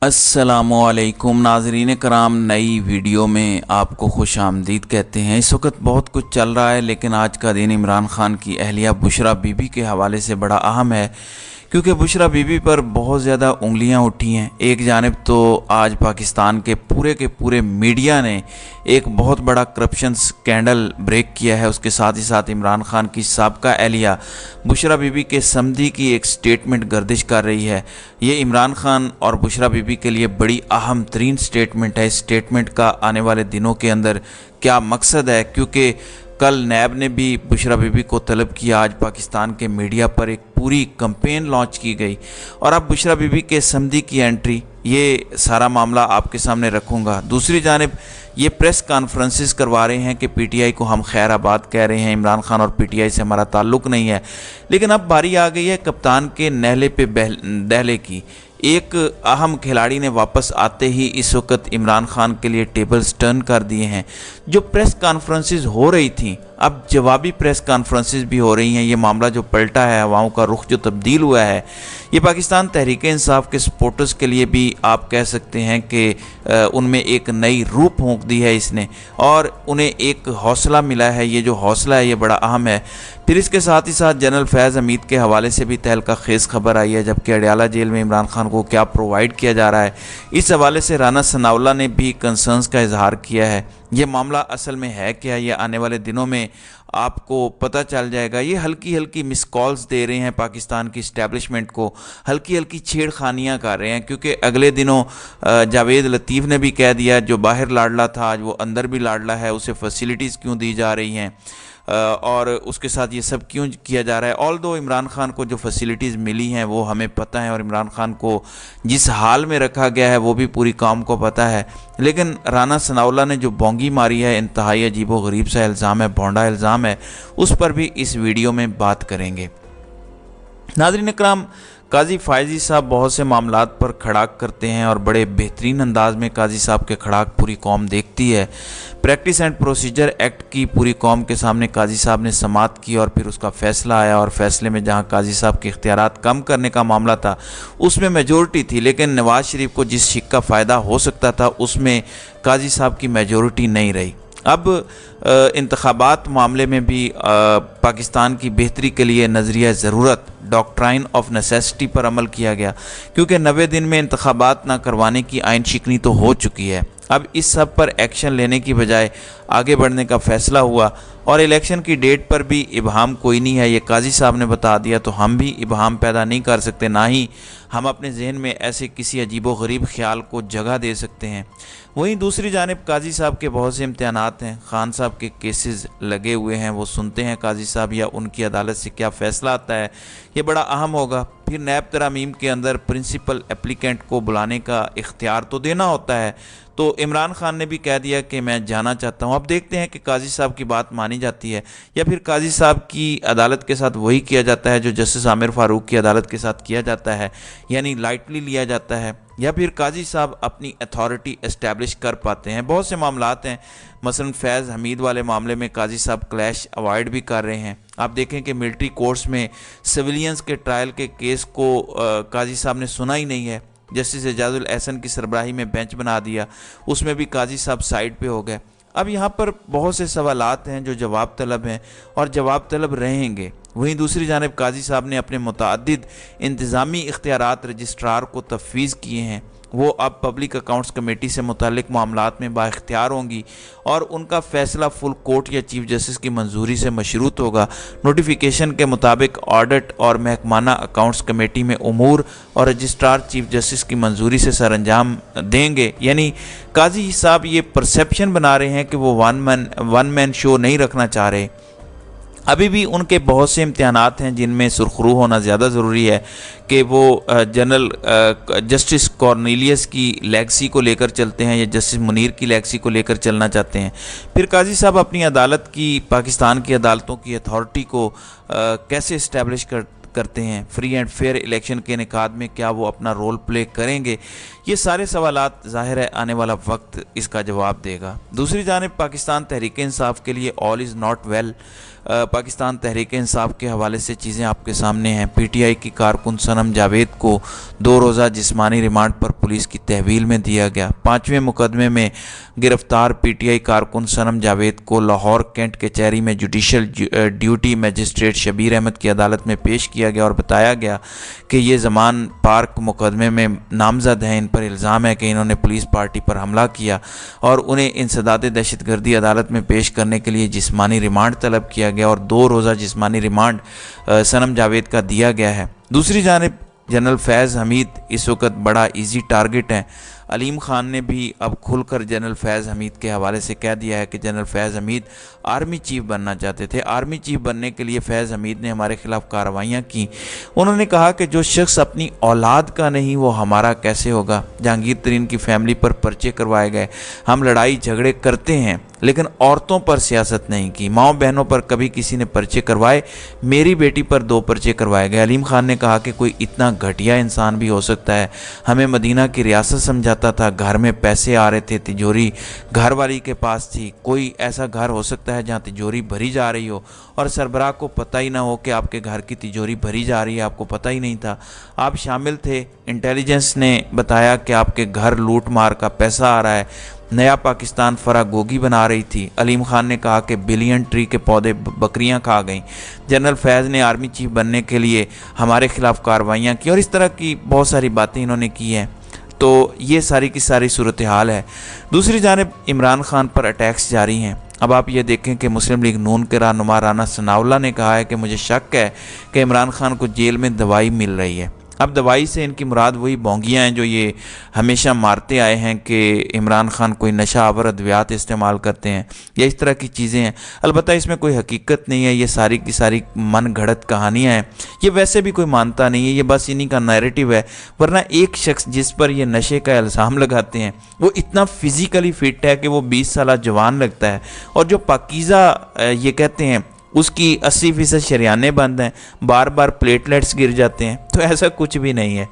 अस्सलामुअलैकुम नाज़रीन कराम, नई वीडियो में आपको खुश आमदीद कहते हैं। इस वक्त बहुत कुछ चल रहा है, लेकिन आज का दिन इमरान खान की अहलिया बुशरा बीबी के हवाले से बड़ा अहम है, क्योंकि बुशरा बीबी पर बहुत ज़्यादा उंगलियां उठी हैं। एक जानिब तो आज पाकिस्तान के पूरे मीडिया ने एक बहुत बड़ा करप्शन स्कैंडल ब्रेक किया है, उसके साथ ही साथ इमरान खान की साबका अहलिया बुशरा बीबी के समधी की एक स्टेटमेंट गर्दिश कर रही है। ये इमरान खान और बुशरा बीबी के लिए बड़ी अहम तरीन स्टेटमेंट है। इस स्टेटमेंट का आने वाले दिनों के अंदर क्या मकसद है, क्योंकि कल नैब ने भी बुशरा बीबी को तलब किया। आज पाकिस्तान के मीडिया पर एक पूरी कैंपेन लॉन्च की गई और अब बुशरा बीबी के समधी की एंट्री, ये सारा मामला आपके सामने रखूँगा। दूसरी जानिब ये प्रेस कॉन्फ्रेंसेस करवा रहे हैं कि पीटीआई को हम खैराबाद कह रहे हैं, इमरान खान और पीटीआई से हमारा ताल्लुक़ नहीं है। लेकिन अब बारी आ गई है कप्तान के नहले पे दहले की। एक अहम खिलाड़ी ने वापस आते ही इस वक्त इमरान खान के लिए टेबल्स टर्न कर दिए हैं। जो प्रेस कॉन्फ्रेंसेस हो रही थी, अब जवाबी प्रेस कॉन्फ्रेंसेस भी हो रही हैं। ये मामला जो पलटा है, हवाओं का रुख जो तब्दील हुआ है, ये पाकिस्तान तहरीक इंसाफ के सपोर्टर्स के लिए भी आप कह सकते हैं कि उनमें एक नई रूह फूंक दी है इसने, और उन्हें एक हौसला मिला है। ये जो हौसला है ये बड़ा अहम है। फिर इसके साथ ही साथ जनरल फैज़ हमीद के हवाले से भी तहलका खेज़ खबर आई है, जबकि अडयाला जेल में इमरान खान को क्या प्रोवाइड किया जा रहा है, इस हवाले से राना सनाउल्लाह ने भी कंसर्न्स का इजहार किया है। ये मामला असल में है क्या, ये आने वाले दिनों में आपको पता चल जाएगा। ये हल्की हल्की मिस कॉल्स दे रहे हैं पाकिस्तान की इस्टेब्लिशमेंट को, हल्की हल्की छेड़खानियाँ कर रहे हैं, क्योंकि अगले दिनों जावेद लतीफ़ ने भी कह दिया, जो बाहर लाडला था आज वो अंदर भी लाडला है, उसे फैसिलिटीज़ क्यों दी जा रही हैं और उसके साथ ये सब क्यों किया जा रहा है। ऑल दो इमरान खान को जो फैसिलिटीज़ मिली हैं वो हमें पता है, और इमरान खान को जिस हाल में रखा गया है वो भी पूरी कौम को पता है। लेकिन राना सनाउल्लाह ने जो बोंगी मारी है, इंतहाई अजीबो गरीब सा इल्ज़ाम है, भोंडा इल्ज़ाम है, उस पर भी इस वीडियो में बात करेंगे। नाज़रीन इकराम, काजी फायजी साहब बहुत से मामलात पर खड़ाक करते हैं और बड़े बेहतरीन अंदाज में काजी साहब के खड़ाक पूरी कौम देखती है। प्रैक्टिस एंड प्रोसीजर एक्ट की पूरी कौम के सामने काजी साहब ने समाअत की और फिर उसका फ़ैसला आया, और फैसले में जहां काजी साहब के इख्तियारात कम करने का मामला था उसमें मेजॉरिटी थी, लेकिन नवाज़ शरीफ को जिस शिक का फ़ायदा हो सकता था उसमें काजी साहब की मेजॉरिटी नहीं रही। अब इंतखाबात मामले में भी पाकिस्तान की बेहतरी के लिए नज़रिया ज़रूरत, डॉक्ट्राइन ऑफ नेसेसिटी पर अमल किया गया, क्योंकि 90 दिन में इंतखाबात ना करवाने की आइन शिकनी तो हो चुकी है। अब इस सब पर एक्शन लेने की बजाय आगे बढ़ने का फ़ैसला हुआ, और इलेक्शन की डेट पर भी इबहम कोई नहीं है, ये काजी साहब ने बता दिया, तो हम भी इबहम पैदा नहीं कर सकते, ना ही हम अपने जहन में ऐसे किसी अजीबो गरीब ख्याल को जगह दे सकते हैं। वहीं दूसरी जानिब काजी साहब के बहुत से इम्तहानात हैं, खान साहब के केसेस लगे हुए हैं, वो सुनते हैं काजी साहब या उनकी अदालत से क्या फ़ैसला आता है, ये बड़ा अहम होगा। फिर नैब तरामीम के अंदर प्रिंसिपल एप्लीकेंट को बुलाने का इख्तियार तो देना होता है, तो इमरान खान ने भी कह दिया कि मैं जाना चाहता हूं। अब देखते हैं कि काजी साहब की बात मानी जाती है या फिर काजी साहब की अदालत के साथ वही किया जाता है जो जस्टिस आमिर फ़ारूक की अदालत के साथ किया जाता है, यानी लाइटली लिया जाता है, या फिर काजी साहब अपनी अथॉरिटी इस्टेब्लिश कर पाते हैं। बहुत से मामलात हैं, मसलन फैज़ हमीद वाले मामले में काजी साहब क्लैश अवॉइड भी कर रहे हैं। आप देखें कि मिलिट्री कोर्ट्स में सिविलियंस के ट्रायल के केस को काजी साहब ने सुना ही नहीं है। जस्टिस एजाजुल एहसन की सरबराही में बेंच बना दिया, उसमें भी काजी साहब साइड पे हो गए। अब यहाँ पर बहुत से सवालात हैं जो जवाब तलब हैं और जवाब तलब रहेंगे। वहीं दूसरी जानिब काजी साहब ने अपने मुतअद्दिद इंतज़ामी इख्तियारात रजिस्ट्रार को तफवीज़ किए हैं, वो अब पब्लिक अकाउंट्स कमेटी से मुतालिक मामलात में बाइख्तियार होंगी और उनका फ़ैसला फुल कोर्ट या चीफ जस्टिस की मंजूरी से मशरूत होगा। नोटिफिकेशन के मुताबिक ऑडिट और महकमाना अकाउंट्स कमेटी में उमूर और रजिस्ट्रार चीफ जस्टिस की मंजूरी से सरअंजाम देंगे। यानी काजी साहब ये परसेप्शन बना रहे हैं कि वो वन मैन शो नहीं रखना चाह रहे। अभी भी उनके बहुत से इम्तहानात हैं जिनमें सुरखरू होना ज़्यादा ज़रूरी है कि वो जनरल जस्टिस कॉर्नेलियस की लेगसी को लेकर चलते हैं या जस्टिस मुनीर की लेगसी को लेकर चलना चाहते हैं। फिर काजी साहब अपनी अदालत की, पाकिस्तान की अदालतों की अथॉरिटी को कैसे इस्टेब्लिश करते हैं, फ्री एंड फेयर इलेक्शन के इनेकाद में क्या वो अपना रोल प्ले करेंगे, ये सारे सवालात ज़ाहिर है आने वाला वक्त इसका जवाब देगा। दूसरी जानिब पाकिस्तान तहरीक इंसाफ के लिए all is not well, Pakistan Tehreek Insaf के हवाले से चीज़ें आपके सामने हैं। पीटीआई की कारकुन सनम जावेद को 2 रोज़ा जिस्मानी रिमांड पर पुलिस की तहवील में दिया गया। 5वें मुकदमे में गिरफ्तार पीटीआई कारकुन सनम जावेद को लाहौर कैंट कचहरी में judicial duty magistrate Shabbir Ahmed की अदालत में पेश किया गया और बताया गया कि ये ज़मान पार्क मुकदमे में नामजद हैं। इन पर इल्ज़ाम है कि इन्होंने पुलिस पार्टी पर हमला किया और उन्हें इंसदाद दहशतगर्दी अदालत में पेश करने के लिए जिस्मानी रिमांड तलब किया गया और 2 रोज़ा जिस्मानी रिमांड सनम जावेद का दिया गया है। दूसरी जानिब जनरल फैज़ हमीद इस वक्त बड़ा इजी टारगेट हैं। अलीम खान ने भी अब खुलकर जनरल फैज़ हमीद के हवाले से कह दिया है कि जनरल फैज़ हमीद आर्मी चीफ बनना चाहते थे। आर्मी चीफ बनने के लिए फैज़ हमीद ने हमारे खिलाफ कार्रवाइयाँ की। उन्होंने कहा कि जो शख्स अपनी औलाद का नहीं वो हमारा कैसे होगा। जहांगीर तरीन की फैमिली पर पर्चे करवाए गए। हम लड़ाई झगड़े करते हैं लेकिन औरतों पर सियासत नहीं की। माओ बहनों पर कभी किसी ने पर्चे करवाए, मेरी बेटी पर 2 पर्चे करवाए गए। अलीम खान ने कहा कि कोई इतना घटिया इंसान भी हो सकता है। हमें मदीना की रियासत समझाता था, घर में पैसे आ रहे थे, तिजोरी घर वाली के पास थी। कोई ऐसा घर हो सकता है जहां तिजोरी भरी जा रही हो और सरबराह को पता ही ना हो कि आपके घर की तिजोरी भरी जा रही है, आपको पता ही नहीं था। आप शामिल थे, इंटेलिजेंस ने बताया कि आपके घर लूट मार का पैसा आ रहा है। नया पाकिस्तान फरागोगी बना रही थी। अलीम खान ने कहा कि बिलियन ट्री के पौधे बकरियां खा गईं। जनरल फैज़ ने आर्मी चीफ बनने के लिए हमारे खिलाफ कार्रवाइयाँ की और इस तरह की बहुत सारी बातें इन्होंने की हैं। तो ये सारी की सारी सूरत हाल है। दूसरी जानिब इमरान खान पर अटैक्स जारी हैं। अब आप ये देखें कि मुस्लिम लीग नून के रहनुमा राना सनाउल्लाह ने कहा है कि मुझे शक है कि इमरान खान को जेल में दवाई मिल रही है। अब दवाई से इनकी मुराद वही बोंगियाँ हैं जो ये हमेशा मारते आए हैं कि इमरान खान कोई नशा आवर अद्वियात इस्तेमाल करते हैं या इस तरह की चीज़ें हैं। अलबत्ता इसमें कोई हकीकत नहीं है, ये सारी की सारी मन घड़त कहानियाँ हैं। ये वैसे भी कोई मानता नहीं है, ये बस इन्हीं का नैरेटिव है। वरना एक शख्स जिस पर ये नशे का इल्ज़ाम लगाते हैं वो इतना फिज़िकली फ़िट है कि वो 20 साल जवान लगता है और जो पाकीज़ा ये कहते हैं उसकी 80% शरियाने बंद हैं, बार बार प्लेटलेट्स गिर जाते हैं। तो ऐसा कुछ भी नहीं है।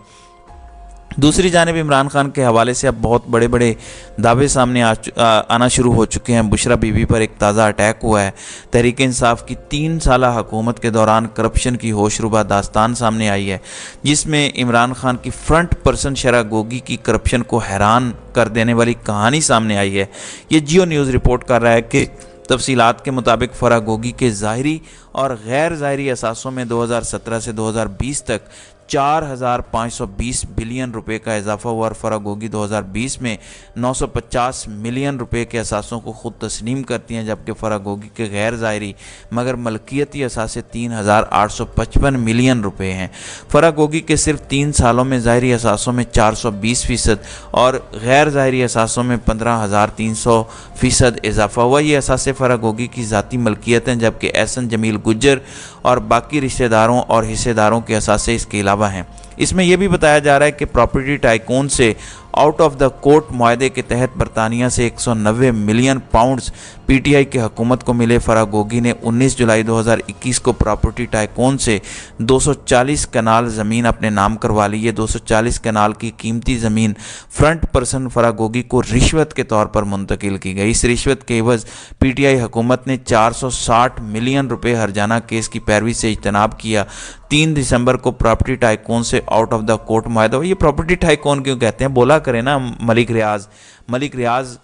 दूसरी जानिब इमरान खान के हवाले से अब बहुत बड़े बड़े दावे सामने आना शुरू हो चुके हैं। बुशरा बीबी पर एक ताज़ा अटैक हुआ है। तहरीक इंसाफ की 3 साला हुकूमत के दौरान करप्शन की होशरुबा दास्तान सामने आई है, जिसमें इमरान खान की फ्रंट पर्सन शरा गोगी की करप्शन को हैरान कर देने वाली कहानी सामने आई है। ये जियो न्यूज़ रिपोर्ट कर रहा है कि तफसीलात के मुताबिक फरागोगी के ज़ाहिरी और गैर ज़ाहिरी असासों में 2017 से 2020 तक 4,520 बिलियन रुपए का इजाफा हुआ और फरागोगी 2020 में 950 मिलियन रुपए के असासों को खुद तस्लीम करती हैं, जबकि फरागोगी के गैर ज़ाहिरी मगर मलकियती असासे 3,855 मिलियन रुपए हैं। फरागोगी के सिर्फ 3 सालों में ज़ाहिरी असासों में 420% और गैर ज़ाहिरी असासों में 15,300% इजाफा हुआ। ये असासे फरागोगी की ज़ाती मलकियत हैं, जबकि एहसन जमील गुज्जर और बाकी रिश्तेदारों और हिस्सेदारों के असासे इसके अलावा हैं। इसमें यह भी बताया जा रहा है कि प्रॉपर्टी टाइकून से आउट ऑफ द कोर्ट मुआहदे के तहत बरतानिया से 190 मिलियन पाउंड्स पीटीआई की हुकूमत को मिले। फरागोगी ने 19 जुलाई 2021 को प्रॉपर्टी टाइकून से 240 कनाल ज़मीन अपने नाम करवा ली है। 240 कनाल की कीमती ज़मीन फ्रंट पर्सन फरागोगी को रिश्वत के तौर पर मुंतकिल की गई। इस रिश्वत के एवज़ पीटीआई हुकूमत ने 460 मिलियन रुपये हरजाना केस की पैरवी से इज्तनाब किया। 3 दिसंबर को प्रॉपर्टी टाइकून से आउट ऑफ द कोर्ट मुआहदा। ये प्रॉपर्टी टाइकून क्यों कहते हैं, बोला करें ना मलिक रियाज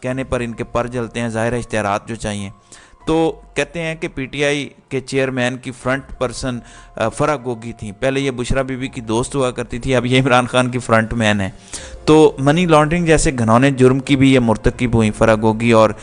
कहने पर इनके पर जलते हैं, ज़ाहिर इश्तिहारात जो चाहिए। तो कहते हैं कि पीटीआई के चेयरमैन की फ्रंट पर्सन फरागोगी थी। पहले ये बुशरा बीबी की दोस्त हुआ करती थी, अब ये इमरान खान की फ्रंट मैन है। तो मनी लॉन्ड्रिंग जैसे घनौने जुर्म की भी ये मुर्तकिब हुई फरागोगी और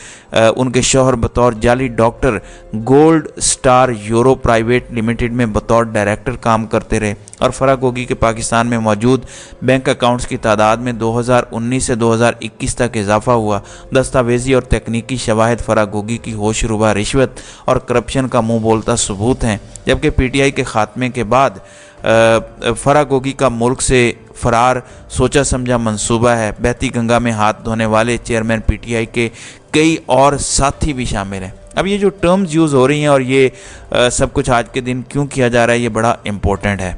उनके शौहर बतौर जाली doctor gold star euro private limited में बतौर डायरेक्टर काम करते रहे। और फरागोगी के पाकिस्तान में मौजूद बैंक अकाउंट्स की तादाद में 2019 से 2021 तक इजाफा हुआ। दस्तावेजी और तकनीकी शवाहिद फरागोगी की होशरुबा रिश्वत और करप्शन का मुंह बोलता सबूत हैं। जबकि पीटीआई के खात्मे के बाद फरागोगी का मुल्क से फरार सोचा समझा मंसूबा है। बहती गंगा में हाथ धोने वाले चेयरमैन पीटीआई के कई और साथी भी शामिल हैं। अब ये जो टर्म्स यूज़ हो रही हैं और ये सब कुछ आज के दिन क्यों किया जा रहा है, ये बड़ा इम्पोर्टेंट है।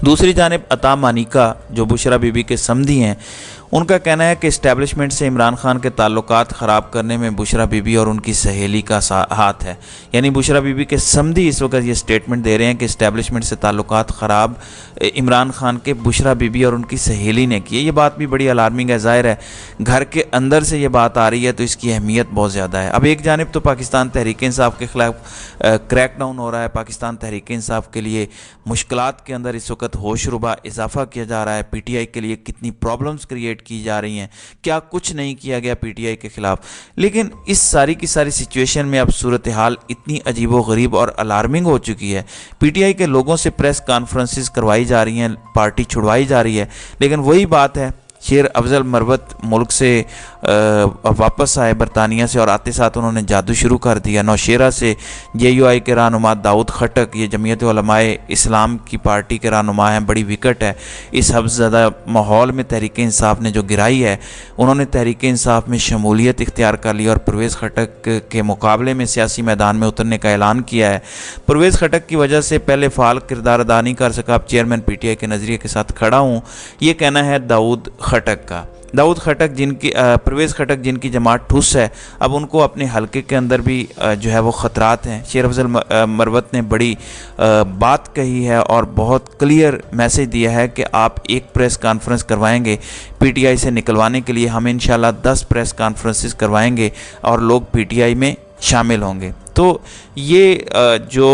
दूसरी जानिब अता मानिका जो बुशरा बीबी के समधी हैं, उनका कहना है कि इस्टेब्लिशमेंट से इमरान खान के ताल्लुकात ख़राब करने में बुशरा बीबी और उनकी सहेली का हाथ है। यानी बुशरा बीबी के समधी इस वक्त ये स्टेटमेंट दे रहे हैं कि इस्टेब्लिशमेंट से ताल्लुकात ख़राब इमरान खान के बुशरा बीबी और उनकी सहेली ने किए। ये बात भी बड़ी अलार्मिंग है। ज़ाहिर है घर के अंदर से ये बात आ रही है तो इसकी अहमियत बहुत ज़्यादा है। अब एक जानिब तो पाकिस्तान तहरीक इंसाफ के ख़िलाफ़ क्रैक डाउन हो रहा है, पाकिस्तान तहरीक इंसाफ के लिए मुश्किलात के अंदर इस वक्त होशरुबा इजाफा किया जा रहा है। पीटीआई के लिए कितनी प्रॉब्लम्स क्रिएट की जा रही हैं, क्या कुछ नहीं किया गया पीटीआई के खिलाफ। लेकिन इस सारी की सारी सिचुएशन में अब सूरत हाल इतनी अजीबोगरीब और अलार्मिंग हो चुकी है। पीटीआई के लोगों से प्रेस कॉन्फ्रेंसेस करवाई जा रही हैं, पार्टी छुड़वाई जा रही है, लेकिन वही बात है, शेर अफजल मरवत मुल्क से वापस आए बरतानिया से और आते साथ उन्होंने जादू शुरू कर दिया। नौशेरा से JUI के रहनुमा दाऊद खटक, ये जमीयत उलमाए इस्लाम की पार्टी के रहनुमा हैं, बड़ी विकट है। इस हफ्ज़दा माहौल में तहरीक इंसाफ ने जो गिराई है, उन्होंने तहरीक इंसाफ में शमूलियत इख्तियार कर ली और परवेज़ खटक के मुकाबले में सियासी मैदान में उतरने का ऐलान किया है। परवेज़ खटक की वजह से पहले फ़ाल किरदार अदा नहीं कर सका, अब चेयरमैन PTI के नज़रिए के साथ खड़ा हूँ, ये कहना है दाऊद खटक का। दाऊद खटक जिनकी परवेज़ खटक जिनकी जमात ठुस है, अब उनको अपने हलके के अंदर भी जो है वो ख़तरात हैं। शेर अफजल मरवत ने बड़ी बात कही है और बहुत क्लियर मैसेज दिया है कि आप एक प्रेस कॉन्फ्रेंस करवाएंगे PTI से निकलवाने के लिए, हम इंशाल्लाह 10 प्रेस कॉन्फ्रेंसेस करवाएंगे और लोग PTI में शामिल होंगे। तो ये जो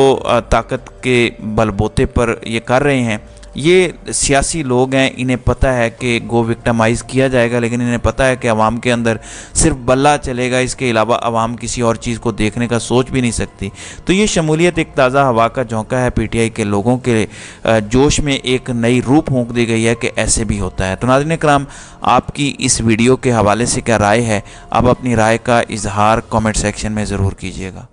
ताकत के बलबूते पर ये कर रहे हैं, ये सियासी लोग हैं, इन्हें पता है कि गो विक्टिमाइज़ किया जाएगा, लेकिन इन्हें पता है कि आवाम के अंदर सिर्फ बल्ला चलेगा, इसके अलावा आवाम किसी और चीज़ को देखने का सोच भी नहीं सकती। तो ये शमूलियत एक ताज़ा हवा का झोंका है। PTI के लोगों के जोश में एक नई रूह फूंक दी गई है कि ऐसे भी होता है। तो नाज़रीन इकराम, आपकी इस वीडियो के हवाले से क्या राय है? आप अपनी राय का इजहार कमेंट सेक्शन में ज़रूर कीजिएगा।